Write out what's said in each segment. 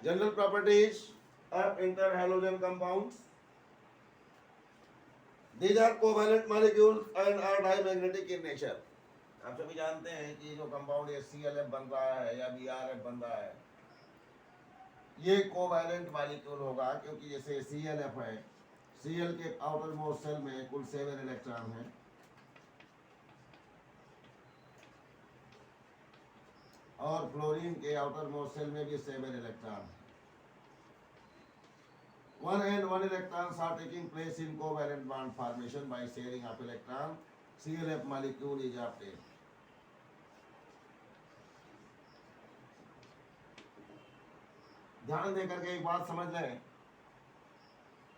General properties of interhalogen compounds. These are covalent molecules and are dimagnetic in nature. आप सभी जानते हैं कि जो कंपाउंड ClF बन रहा है या BrF बन रहा है, ये कोवैलेंट मॉलिक्यूल होगा, क्योंकि जैसे ClF है, Cl के आउटर मोस्ट सेल में कुल 7 इलेक्ट्रॉन हैं और फ्लोरीन के आउटर मोस्ट सेल में भी 7 इलेक्ट्रॉन हैं. One and one electrons are taking place in covalent bond formation by sharing of electron. ClF molecule is obtained. ध्यान देकर के एक बात समझ लें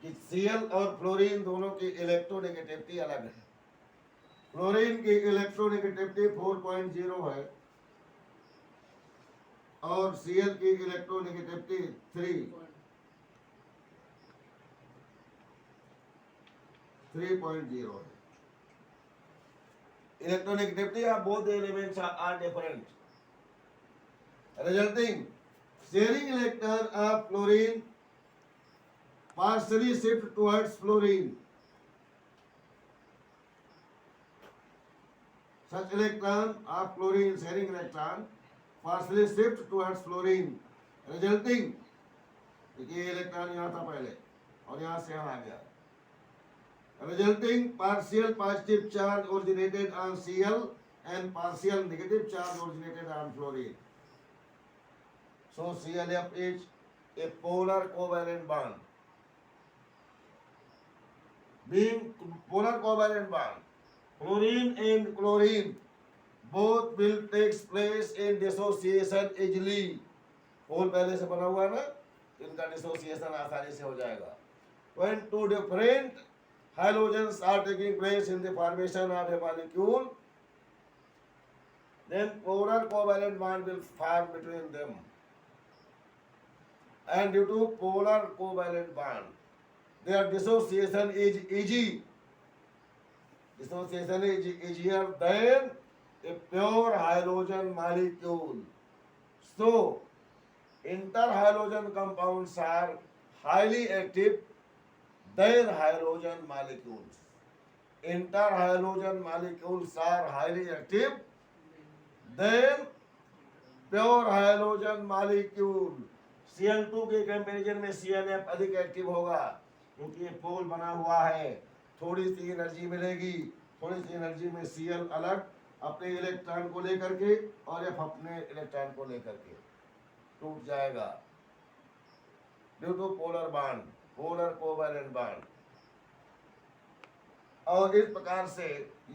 कि Cl और फ्लोरीन दोनों की इलेक्ट्रोनेगेटिविटी अलग है. फ्लोरीन की इलेक्ट्रोनेगेटिविटी 4.0 है और Cl की इलेक्ट्रोनेगेटिविटी 3.0 है. Electronegativity of both the elements are different, resulting sharing electron of fluorine partially shift towards fluorine. Such electron of fluorine sharing electron partially shift towards fluorine, resulting ये electron यहाँ था पहले और यहाँ से यहाँ आ गया, resulting partial positive charge originated on Cl and partial negative charge originated on fluorine. So ClF is a polar covalent bond. Being polar covalent bond, fluorine and chlorine both will take place in dissociation easily. पोल पहले से बना हुआ है ना, इनका dissociation आसानी से हो जाएगा. When two different halogens are taking place in the formation of a molecule, then polar covalent bond will form between them. And due to polar covalent bond, their dissociation is easy. Dissociation is easier than a pure halogen molecule. So, interhalogen compounds are highly active than halogen molecules. Interhalogen molecules are highly active than pure halogen molecule. Cl2 के comparison में ClF अधिक active होगा, क्योंकि ये पोल बना हुआ है. थोड़ी सी एनर्जी मिलेगी, थोड़ी सी एनर्जी में Cl अलग अपने इलेक्ट्रॉन को लेकर के और F अपने इलेक्ट्रॉन को लेकर के टूट जाएगा due to polar bond, polar covalent bond. और इस प्रकार से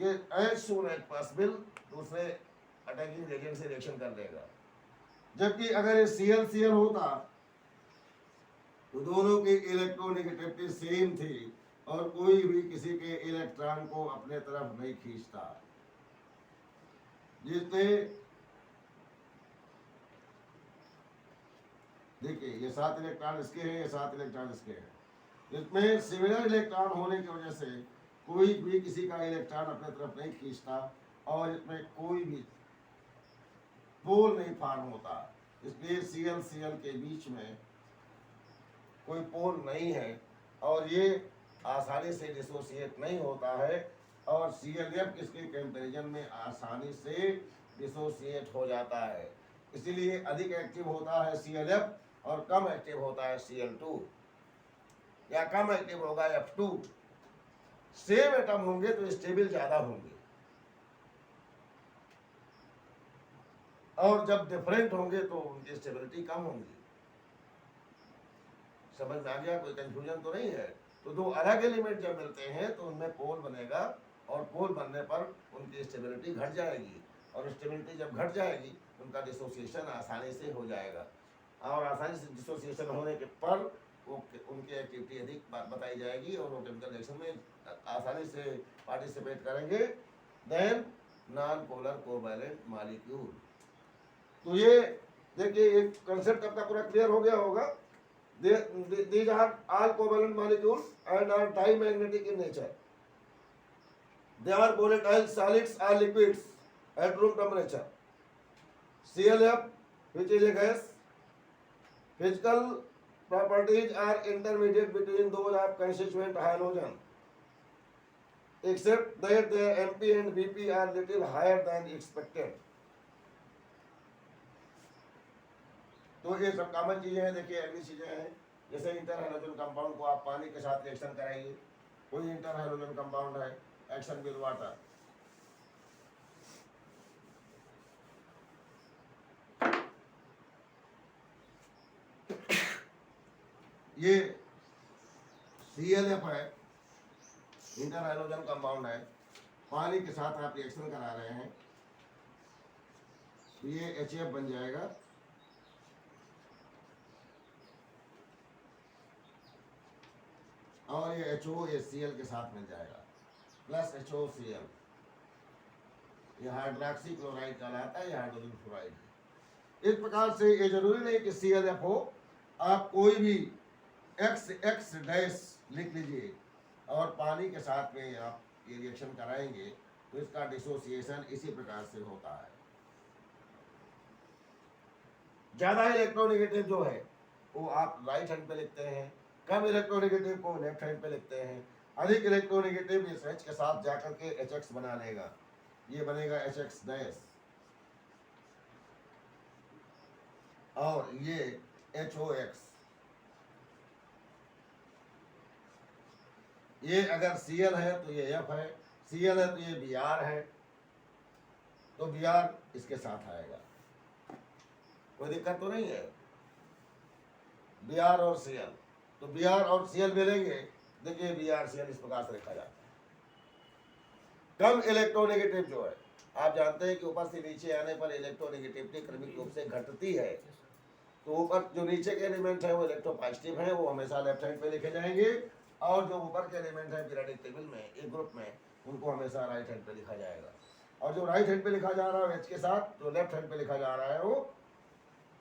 ये एज सून एज पॉसिबल दूसरे अटैकिंग एजेंट से रिएक्शन कर लेगा. जबकि अगर ये Cl होता तो दोनों की इलेक्ट्रोनेगेटिविटी सेम थी और कोई भी किसी के इलेक्ट्रॉन को अपने तरफ नहीं खींचता. जिससे देखिए ये 7 इलेक्ट्रॉन इसके हैं, ये 7 इलेक्ट्रॉन इसके हैं. इसमें सिमिलर इलेक्ट्रॉन होने की वजह से कोई भी किसी का इलेक्ट्रॉन अपने तरफ नहीं खींचता और इसमें कोई भी पोल नहीं फॉर्म होता. इसलिए Cl के बीच में कोई पोल नहीं है और ये आसानी से डिसोसिएट नहीं होता है और ClF इसके कंपैरिजन में आसानी से डिसोसिएट हो जाता है. इसीलिए अधिक एक्टिव होता है ClF और कम एक्टिव होता है Cl2, या कम एक्टिव होगा F2. सेम एटम होंगे तो स्टेबल ज्यादा होंगे और जब डिफरेंट होंगे तो उनकी स्टेबिलिटी कम होंगी. समझ में आ गया? कोई कंफ्यूजन तो नहीं है? तो दो अलग एलिमेंट जब मिलते हैं तो उनमें पोल बनेगा और पोल बनने पर उनकी स्टेबिलिटी घट जाएगी और स्टेबिलिटी जब घट जाएगी उनका डिसोसिएशन आसानी से हो जाएगा और आसानी से डिसोसिएशन होने के पर वो उनकी एक्टिविटी अधिक बताई जाएगी और वो केमिकल रिएक्शन में आसानी से पार्टिसिपेट करेंगे then non polar covalent molecule. तो ये देखिए एक कंसेप्ट आपका पूरा क्लियर हो गया होगा. These are all covalent molecules and are dimagnetic in nature. They are volatile solids or liquids at room temperature. ClF, which is a gas, Physical properties are intermediate between those of constituent halogen, except that their MP and BP are little higher than expected. तो ये सब common चीजें हैं। देखिए अगली चीजें हैं, जैसे इंटर हाइड्रोजन कंपाउंड को आप पानी के साथ रिएक्शन कराइए, कोई इंटर हाइड्रोजन कंपाउंड है, एक्शन विद वाटर, ये ClF है, इंटर हाइड्रोजन कंपाउंड है, पानी के साथ आप रिएक्शन करा रहे हैं, ये HF बन जाएगा, और ये HOCl के साथ मिल जाएगा, प्लस HOCl, ये हाइड्रोक्सी क्लोराइड कहलाता है, ये हाइड्रोजन फ्लोराइड। इस प्रकार से ये जरूरी नहीं कि ClF हो, आप कोई भी X डैश लिख लीजिए और पानी के साथ में आप ये रिएक्शन कराएंगे तो इसका डिसोसिएशन इसी प्रकार से होता है। ज्यादा इलेक्ट्रोनेगेटिव जो है वो आप राइट हैंड पे लिखते हैं, कम इलेक्ट्रोनेगेटिव को लेफ्ट हैंड पे लिखते हैं, अधिक इलेक्ट्रोनेगेटिव इस H के साथ जाकर के HX बना लेगा, ये बनेगा HX डैश, और ये HOX। ये अगर Cl है तो ये F है, Cl है तो ये Br है, तो Br इसके साथ आएगा, कोई दिक्कत तो नहीं है। Br और Cl, तो Br और Cl मिलेंगे, देखिए BrCl इस प्रकार से लिखा जाता है। कम इलेक्ट्रोनेगेटिव जो है, आप जानते हैं कि ऊपर से नीचे आने पर इलेक्ट्रोनेगेटिविटी क्रमिक रूप से घटती है, तो ऊपर जो नीचे के एलिमेंट है वो इलेक्ट्रोपॉजिटिव है, वो हमेशा लेफ्ट हैंड पे लिखे जाएंगे, और जो ऊपर के एलिमेंट है पीरियोडिक टेबल में एक ग्रुप में, उनको हमेशा राइट हैंड पे लिखा जाएगा। और जो राइट हैंड पे लिखा जा रहा है H के साथ, जो लेफ्ट हैंड पे लिखा जा रहा है वो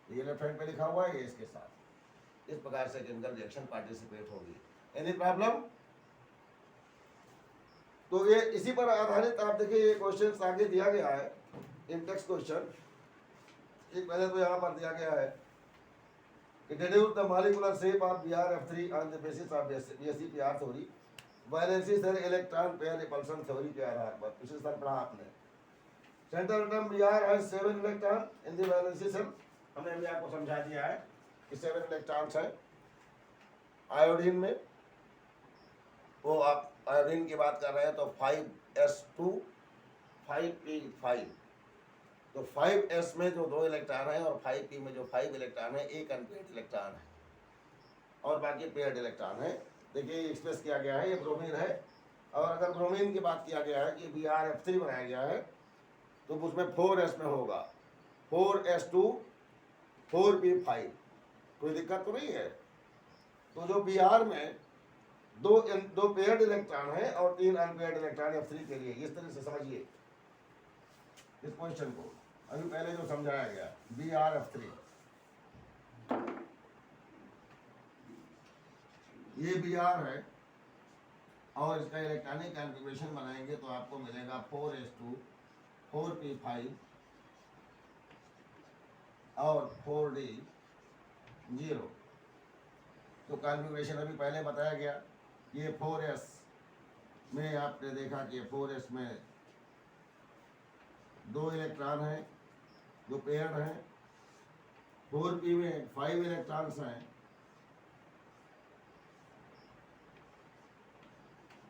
ये लेफ्ट हैंड पे लिखा हुआ है, ये इसके साथ। इस प्रकार से केमिकल रिएक्शन पार्टिसिपेट होगी। Any problem? तो ये इसी पर आधारित आप देखिए ये क्वेश्चन आगे दिया गया है, इंडेक्स क्वेश्चन। एक पहले तो यहाँ पर दिया गया है deduce the molecular shape of BrF3 on the basis of BsE-PR theory, valency shell electron pair repulsion theory के आधार पर। पिछले साल पढ़ा आपने। Central atom Br has 7 electron in the valency shell, हमने अभी आपको समझा दिया है कि 7 इलेक्ट्रॉन्स है आयोडीन में। वो आप आयोडीन की बात कर रहे हैं तो 5s2 5p5, तो 5s में जो 2 इलेक्ट्रॉन है और 5p में जो 5 इलेक्ट्रॉन है, एक अनपेयर्ड इलेक्ट्रॉन है और बाकी पेयर्ड इलेक्ट्रॉन है। देखिए एक्सप्रेस किया गया है, ये ब्रोमीन है, और अगर ब्रोमीन की बात किया गया है कि BrF3 बनाया गया है तो उसमें 4s में होगा 4s2 4p5, कोई दिक्कत तो नहीं है। तो जो Br में दो पेयर्ड इलेक्ट्रॉन है और 3 अनपेयर्ड इलेक्ट्रॉन F3 के लिए, इस तरह से समझिए इस क्वेश्चन को। अभी पहले जो समझाया गया BrF3, ये Br है और इसका इलेक्ट्रॉनिक कॉन्फ़िगरेशन बनाएंगे तो आपको मिलेगा 4s2 4p5 और 4d0। तो कॉन्फ़िगरेशन अभी पहले बताया गया, ये 4s में आपने देखा कि 4s में 2 इलेक्ट्रॉन हैं जो पेयर्ड हैं, 4p में 5 इलेक्ट्रॉन्स हैं,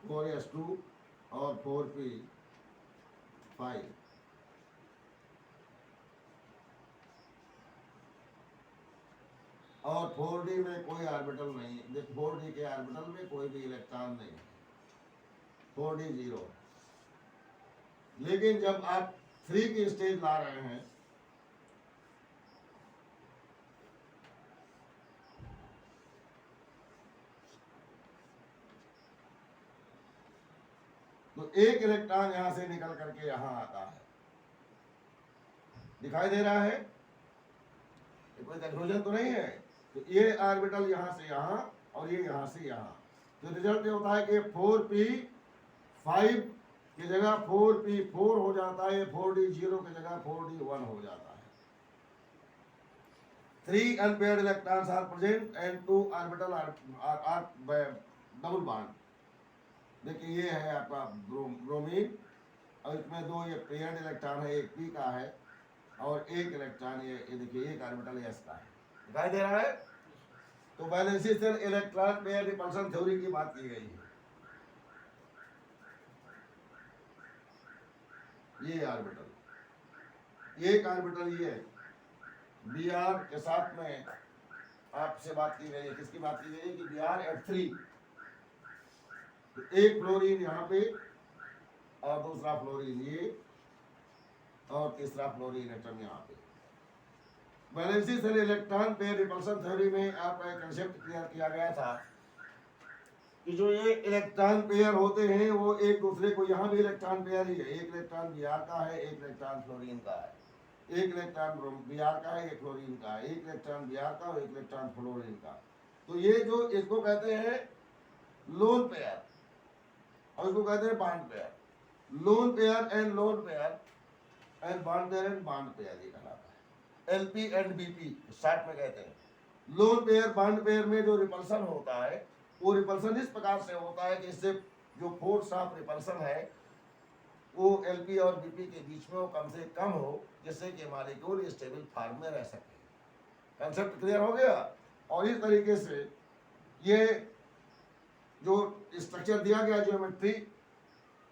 4s2 और 4p5। और 4d में कोई ऑर्बिटल नहीं, 4d के ऑर्बिटल में कोई भी इलेक्ट्रॉन नहीं, 4d 0। लेकिन जब आप 3 की स्टेज ला रहे हैं तो एक इलेक्ट्रॉन यहां से निकल करके यहां आता है, दिखाई दे रहा है, कोई कंफ्यूजन तो नहीं है। तो ये ऑर्बिटल यहां से यहां और ये यहां से यहां, तो रिजल्ट ये होता है कि 4p5 की जगह 4p4 हो जाता है, 4d0 की जगह 4d1 हो जाता है। 3 unpaired electrons are present and 2 orbital are double bond. देखिए ये है आपका ब्रोमीन और इसमें 2 ये पेयर्ड इलेक्ट्रॉन है, एक p का है और एक इलेक्ट्रॉन ये देखिए एक ऑर्बिटल s का है, दिखाई दे रहा है। तो valency shell electron pair repulsion theory की बात की गई है। ये ऑर्बिटल, एक ऑर्बिटल ये Br के साथ में आपसे बात की गई है, किसकी बात की गई है कि Br at 3, तो एक फ्लोरीन यहाँ पे और दूसरा फ्लोरीन ये और तीसरा फ्लोरीन एटम यहाँ पे। Valency shell electron pair repulsion theory में आपका एक कंसेप्ट क्लियर किया गया था कि जो ये इलेक्ट्रॉन पेयर होते हैं वो एक दूसरे को, यहाँ भी इलेक्ट्रॉन पेयर ही है, एक इलेक्ट्रॉन Br का है, एक इलेक्ट्रॉन फ्लोरीन का है, एक इलेक्ट्रॉन Br का है, एक फ्लोरीन का है, एक इलेक्ट्रॉन Br का और एक इलेक्ट्रॉन फ्लोरीन का। तो ये जो इसको कहते हैं लोन पेयर और इसको कहते हैं bond pair. Lone pair and lone pair and bond pair and bond pair ये कहलाता है। LP एंड BP शॉर्ट में कहते हैं। लोन पेयर बॉन्ड पेयर में जो रिपल्सन होता है वो रिपल्सन इस प्रकार से होता है कि इससे जो फोर्स ऑफ रिपल्सन है वो LP और BP के बीच में वो कम से कम हो, जिससे कि मॉलिक्यूल स्टेबल फॉर्म में रह सके। कंसेप्ट क्लियर हो गया। और इस तरीके से ये जो स्ट्रक्चर दिया गया ज्योमेट्री,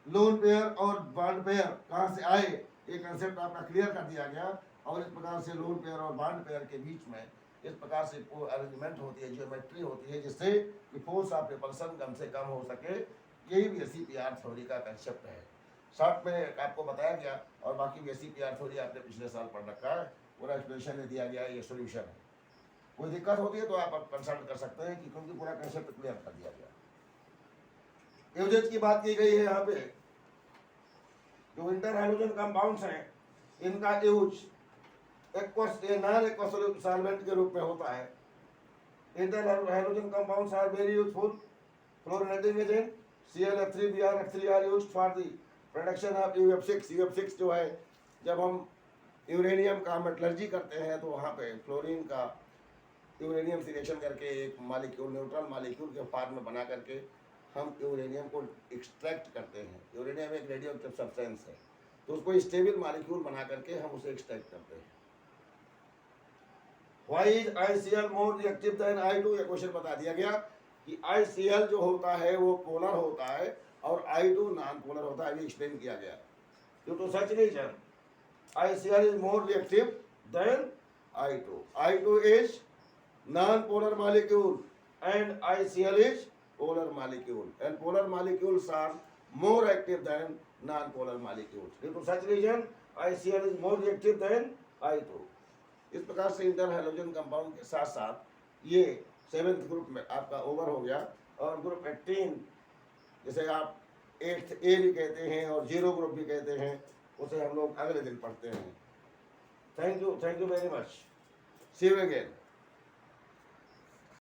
लोन पेयर और बॉन्ड पेयर कहाँ से आए ये कंसेप्ट आपका क्लियर कर दिया गया। और इस प्रकार से लोन पेयर और बॉन्ड पेयर के बीच में इस प्रकार से अरेंजमेंट होती है, ज्योमेट्री होती है, जिससे कि फोर्स ऑफ रिपल्सन कम से कम हो सके। यही VSEPR थ्योरी का कंसेप्ट है। शॉर्ट में आपको बताया गया और बाकी VSEPR थ्योरी आपने पिछले साल पढ़ रखा है, पूरा एक्सप्लेनेशन दिया गया है, ये सोल्यूशन है। कोई दिक्कत होती है तो आप कंसल्ट कर सकते हैं कि क्योंकि पूरा कंसेप्ट क्लियर कर दिया गया। यूजेज की बात की गई है यहाँ पे। जो इंटर हाइड्रोजन कंपाउंड्स हैं इनका यूज नॉन एक्वस सॉल्वेंट के रूप में होता है। Inter hydrogen compounds are very useful fluorinating agent. ClF3Br are used for the production of UF6। UF6 जो है, जब हम यूरेनियम का मेटलर्जी करते हैं तो वहाँ पे फ्लोरीन का यूरेनियम से रिएक्शन करके एक मॉलिक्यूल, न्यूट्रल मॉलिक्यूल के फॉर्म में बना करके हम यूरेनियम को एक्सट्रैक्ट करते हैं। यूरेनियम एक रेडियोएक्टिव सब्सटेंस है, तो उसको स्टेबल मॉलिक्यूल बना करके हम उसे एक्सट्रैक्ट करते हैं। Why is ICl more reactive than I2? ये क्वेश्चन बता दिया गया कि ICl जो होता है वो पोलर होता है और I2 नॉन पोलर होता है, अभी एक्सप्लेन किया गया। Due to such reason, ICl is more reactive than I2. I2 is non-polar molecule and ICl is polar molecule, and polar molecules are more active than non-polar molecules. Due to such reason, ICl is more reactive than I2. इस प्रकार से inter hydrogen compound के साथ साथ ये 7th group में आपका over हो गया। और ग्रुप 18 जिसे आप 8th A भी कहते हैं और 0 ग्रुप भी कहते हैं, उसे हम लोग अगले दिन पढ़ते हैं। Thank you very much. See you again.